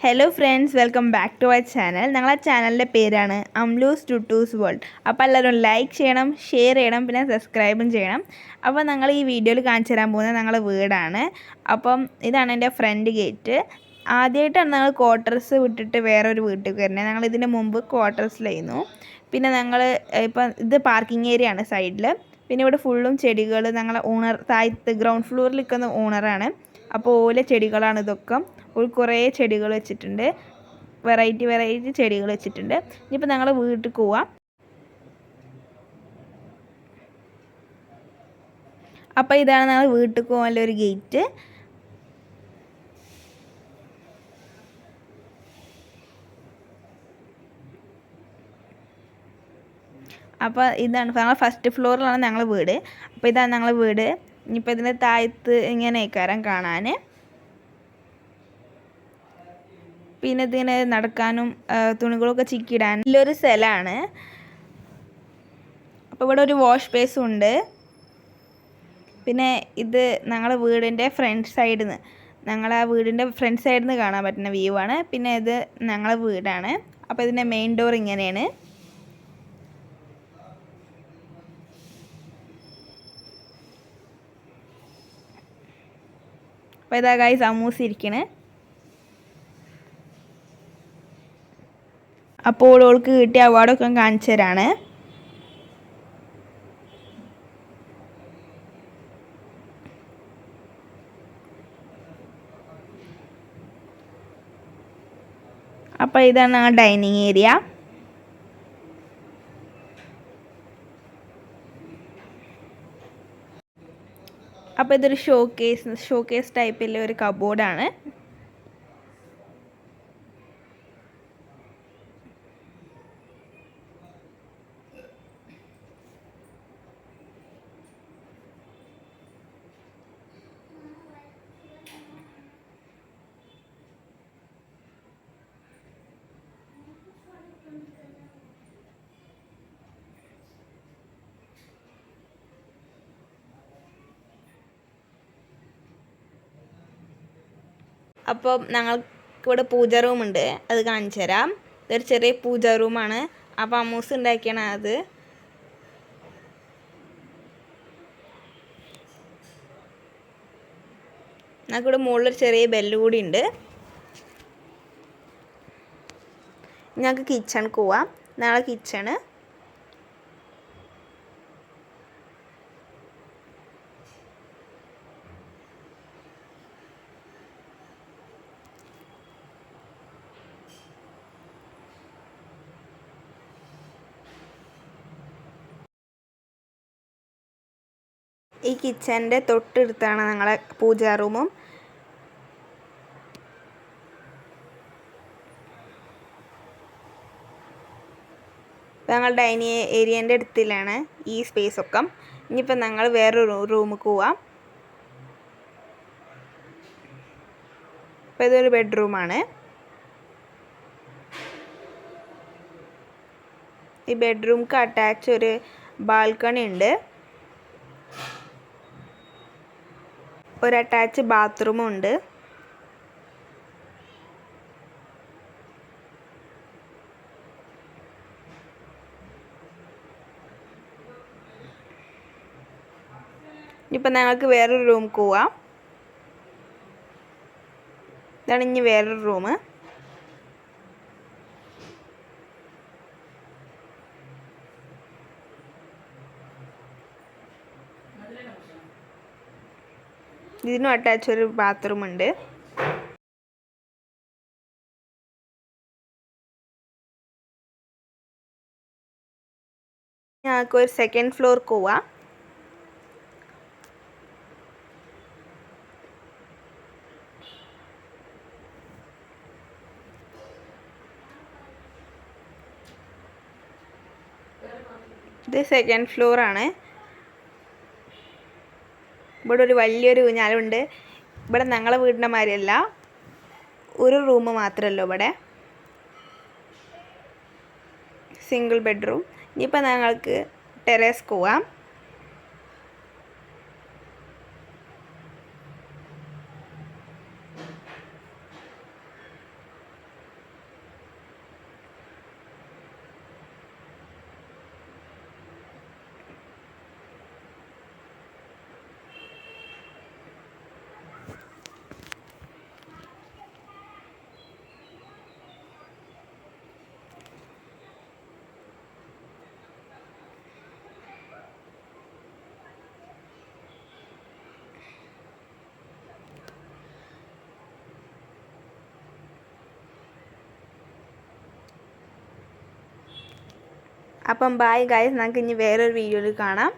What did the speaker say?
Hello friends, welcome back to our channel. ഞങ്ങളെ ചാനലിൻ്റെ പേരാണ് അംലൂസ് ടുട്ടൂസ് വേൾഡ്. അപ്പോൾ എല്ലാവരും ലൈക്ക് ചെയ്യണം, ഷെയർ ചെയ്യണം, പിന്നെ സബ്സ്ക്രൈബും ചെയ്യണം. അപ്പോൾ ഞങ്ങൾ ഈ വീഡിയോയിൽ കാണിച്ചു തരാൻ പോകുന്നത് ഞങ്ങളുടെ വീടാണ്. അപ്പം ഇതാണ് എൻ്റെ ഫ്രണ്ട് ഗേറ്റ്. ആദ്യമായിട്ടാണ് ഞങ്ങൾ ക്വാർട്ടേഴ്സ് വിട്ടിട്ട് വേറൊരു വീട്ടിൽ വരുന്നത്. ഞങ്ങൾ ഇതിന് മുമ്പ് ക്വാർട്ടേഴ്സിലായിരുന്നു. പിന്നെ ഞങ്ങൾ ഇപ്പം ഇത് പാർക്കിംഗ് ഏരിയ ആണ് സൈഡിൽ. പിന്നെ ഇവിടെ ഫുള്ളും ചെടികൾ. ഞങ്ങളെ ഓണർ താഴത്ത് ഗ്രൗണ്ട് ഫ്ലോറിൽ നിൽക്കുന്ന ഓണറാണ്. അപ്പോൾ ഓല ചെടികളാണ് ഇതൊക്കെ. ഒരു കുറേ ചെടികൾ വെച്ചിട്ടുണ്ട്, വെറൈറ്റി ചെടികൾ വെച്ചിട്ടുണ്ട്. ഇനിയിപ്പോൾ ഞങ്ങൾ വീട്ടിൽ പോവാം. അപ്പോൾ ഇതാണ് ഞങ്ങൾ വീട്ടിൽ പോകാനുള്ള ഒരു ഗേറ്റ്. അപ്പോൾ ഇതാണ് ഞങ്ങൾ ഫസ്റ്റ് ഫ്ലോറിലാണ് ഞങ്ങൾ വീട്. അപ്പോൾ ഇതാണ് ഞങ്ങൾ വീട്. ഇനിയിപ്പോൾ ഇതിൻ്റെ താഴത്ത് ഇങ്ങനെ കയറാൻ കാണാൻ. പിന്നെ ഇതിങ്ങനെ നടക്കാനും തുണികളൊക്കെ ചിക്കിയിടാൻ നല്ലൊരു സ്ഥലമാണ്. അപ്പോൾ ഇവിടെ ഒരു വാഷ് ബേസും ഉണ്ട്. പിന്നെ ഇത് ഞങ്ങളുടെ വീടിൻ്റെ ഫ്രണ്ട് സൈഡിൽ നിന്ന്, ഞങ്ങളെ വീടിൻ്റെ ഫ്രണ്ട് സൈഡിൽ നിന്ന് കാണാൻ പറ്റുന്ന വ്യൂ ആണ്. പിന്നെ ഇത് ഞങ്ങളെ വീടാണ്. അപ്പോൾ ഇതിൻ്റെ മെയിൻ ഡോർ ഇങ്ങനെയാണ്. അപ്പോൾ ഇതാ ഗൈസ് അമ്മൂസ് ഇരിക്കണേ. അപ്പോൾ ഓൾക്ക് കിട്ടിയ അവാർഡൊക്കെ കാണിച്ചു തരാണ്. അപ്പോൾ ഇതാണ് ഞങ്ങളുടെ ഡൈനിങ് ഏരിയ. അപ്പോൾ ഇതൊരു ഷോക്കേസ് ടൈപ്പിലുള്ള ഒരു കബോർഡാണ്. അപ്പോൾ ഞങ്ങൾക്കിവിടെ പൂജ റൂമുണ്ട്, അത് കാണിച്ചു തരാം. ഇതൊരു ചെറിയ പൂജ റൂമാണ്. അപ്പോൾ അമ്മൂസ് ഉണ്ടാക്കിയാണ് അത്. ഞങ്ങൾക്കിവിടെ മുകളിലൊരു ചെറിയ ബെല്ല് കൂടി ഉണ്ട്. ഞങ്ങൾക്ക് കിച്ചണിക്ക് പോവാം. ഞങ്ങളെ കിച്ചണ് ഈ കിച്ചൻ്റെ തൊട്ടടുത്താണ് ഞങ്ങളെ പൂജാ റൂമും. ഇപ്പോൾ ഞങ്ങൾ ഡൈനിങ് ഏരിയൻ്റെ അടുത്തിലാണ് ഈ സ്പേസൊക്കെ. ഇനിയിപ്പോൾ ഞങ്ങൾ വേറൊരു റൂമിൽ പോവാം. അപ്പോൾ ഇതൊരു ബെഡ്റൂമാണ്. ഈ ബെഡ്റൂമിക്ക് അറ്റാച്ച് ഒരു ബാൽക്കണി ഉണ്ട്. ഒരു അറ്റാച്ച് ബാത്റൂമും ഉണ്ട്. ഇനിയിപ്പോൾ ഞങ്ങൾക്ക് വേറൊരു റൂം പോവാം. ഇതാണ് ഇനി വേറൊരു റൂം. ഇതിനും അറ്റാച്ച് ഒരു ബാത്റൂം ഉണ്ട്. ഞങ്ങൾക്ക് ഒരു സെക്കൻഡ് ഫ്ലോർ പോവാം. ഇത് സെക്കൻഡ് ഫ്ലോറാണ്. ഇവിടെ ഒരു വലിയൊരു ഊഞ്ഞാലുണ്ട്. ഇവിടെ ഞങ്ങളെ വീടിൻ്റെ മാതിരിയല്ല, ഒരു റൂം മാത്രമല്ലോ ഇവിടെ, സിംഗിൾ ബെഡ്റൂം. ഇനിയിപ്പോൾ ഞങ്ങൾക്ക് ടെറസ് പോവാം. അപ്പം ബായ് ഗൈസ്, നമുക്ക് ഇനി വേറൊരു വീഡിയോയിൽ കാണാം.